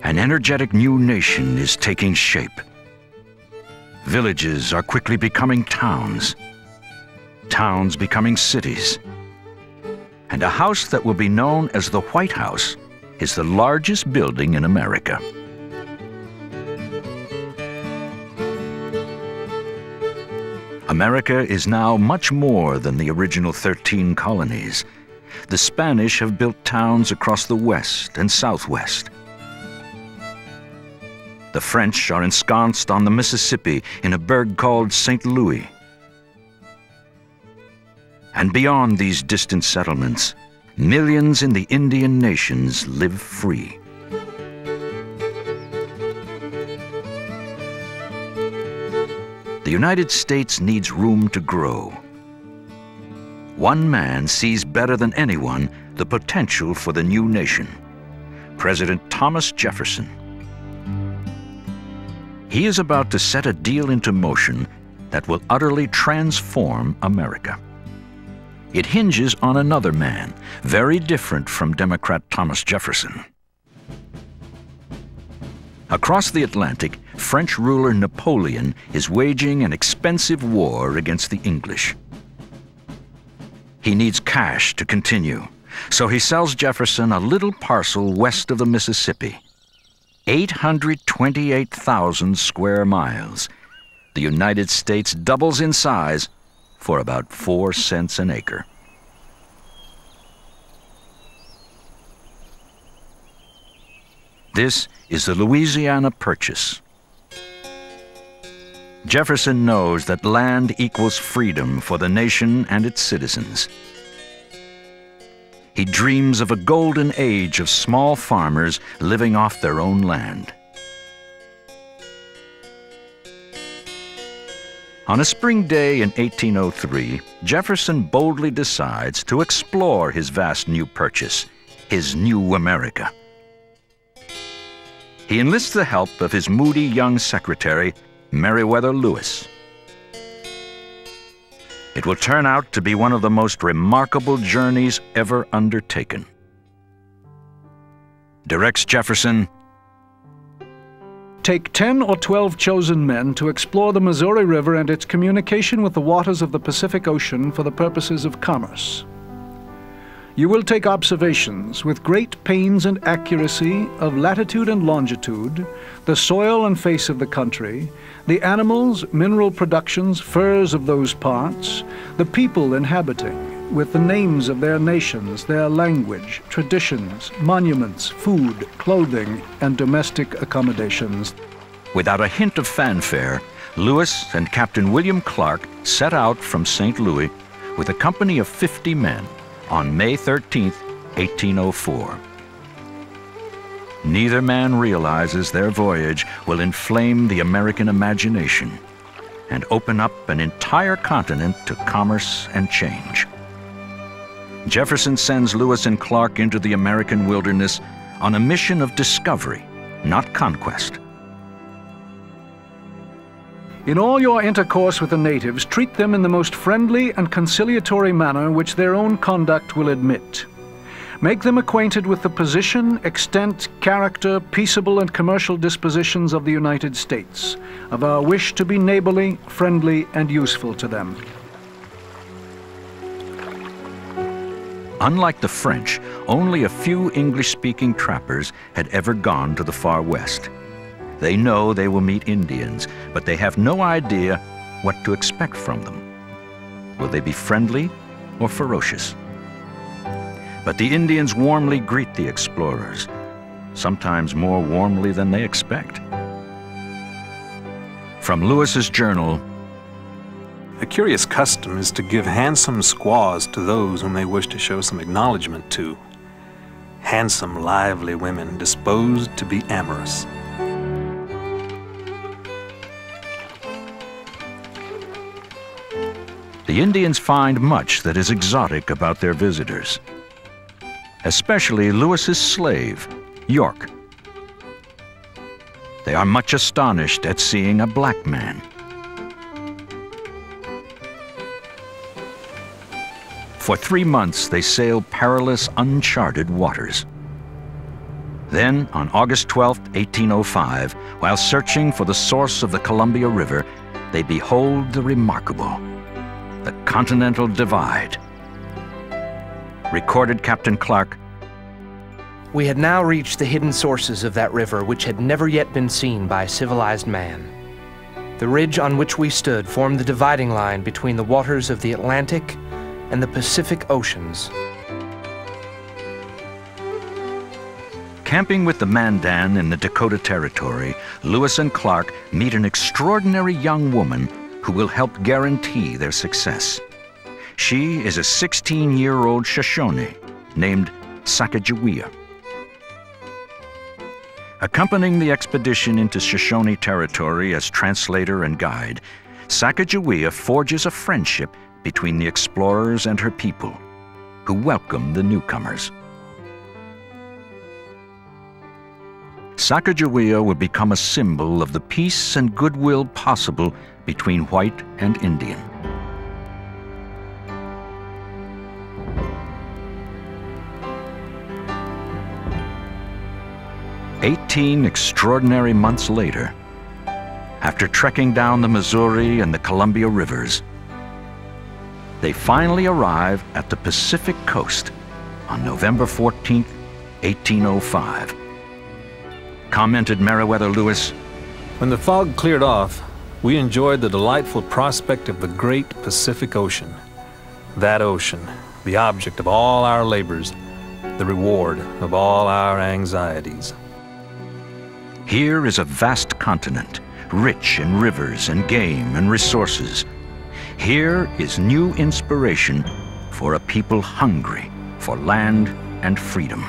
An energetic new nation is taking shape. Villages are quickly becoming towns, towns becoming cities. And a house that will be known as the White House is the largest building in America. America is now much more than the original 13 colonies. The Spanish have built towns across the west and southwest. The French are ensconced on the Mississippi in a burg called St. Louis. And beyond these distant settlements, millions in the Indian nations live free. The United States needs room to grow. One man sees better than anyone the potential for the new nation: President Thomas Jefferson. He is about to set a deal into motion that will utterly transform America. It hinges on another man, very different from Democrat Thomas Jefferson. Across the Atlantic, French ruler Napoleon is waging an expensive war against the English. He needs cash to continue, so he sells Jefferson a little parcel west of the Mississippi. 828,000 square miles. The United States doubles in size for about 4 cents an acre. This is the Louisiana Purchase. Jefferson knows that land equals freedom for the nation and its citizens. He dreams of a golden age of small farmers living off their own land. On a spring day in 1803, Jefferson boldly decides to explore his vast new purchase, his new America. He enlists the help of his moody young secretary, Meriwether Lewis. It will turn out to be one of the most remarkable journeys ever undertaken. Directs Jefferson, "Take 10 or 12 chosen men to explore the Missouri River and its communication with the waters of the Pacific Ocean for the purposes of commerce. You will take observations with great pains and accuracy of latitude and longitude, the soil and face of the country, the animals, mineral productions, furs of those parts, the people inhabiting, with the names of their nations, their language, traditions, monuments, food, clothing, and domestic accommodations." Without a hint of fanfare, Lewis and Captain William Clark set out from St. Louis with a company of 50 men on May 13, 1804. Neither man realizes their voyage will inflame the American imagination and open up an entire continent to commerce and change. Jefferson sends Lewis and Clark into the American wilderness on a mission of discovery, not conquest. "In all your intercourse with the natives, treat them in the most friendly and conciliatory manner which their own conduct will admit. Make them acquainted with the position, extent, character, peaceable and commercial dispositions of the United States, of our wish to be neighborly, friendly, and useful to them." Unlike the French, only a few English-speaking trappers had ever gone to the far west. They know they will meet Indians, but they have no idea what to expect from them. Will they be friendly or ferocious? But the Indians warmly greet the explorers, sometimes more warmly than they expect. From Lewis's journal, "A curious custom is to give handsome squaws to those whom they wish to show some acknowledgement to. Handsome, lively women disposed to be amorous." the Indians find much that is exotic about their visitors, especially Lewis's slave, York. They are much astonished at seeing a black man. For 3 months, they sail perilous, uncharted waters. Then, on August 12, 1805, while searching for the source of the Columbia River, they behold the remarkable, the Continental Divide. Recorded Captain Clark. We had now reached the hidden sources of that river which had never yet been seen by civilized man. The ridge on which we stood formed the dividing line between the waters of the Atlantic and the Pacific Oceans. Camping with the Mandan in the Dakota Territory, Lewis and Clark meet an extraordinary young woman who will help guarantee their success. She is a 16-year-old Shoshone named Sacagawea. Accompanying the expedition into Shoshone territory as translator and guide, Sacagawea forges a friendship between the explorers and her people, who welcome the newcomers. Sacagawea would become a symbol of the peace and goodwill possible between white and Indian. "18 extraordinary months later, after trekking down the Missouri and the Columbia rivers, they finally arrive at the Pacific coast on November 14, 1805. Commented Meriwether Lewis, When the fog cleared off, we enjoyed the delightful prospect of the great Pacific Ocean. That ocean, the object of all our labors, the reward of all our anxieties. Here is a vast continent, rich in rivers and game and resources. Here is new inspiration for a people hungry for land and freedom."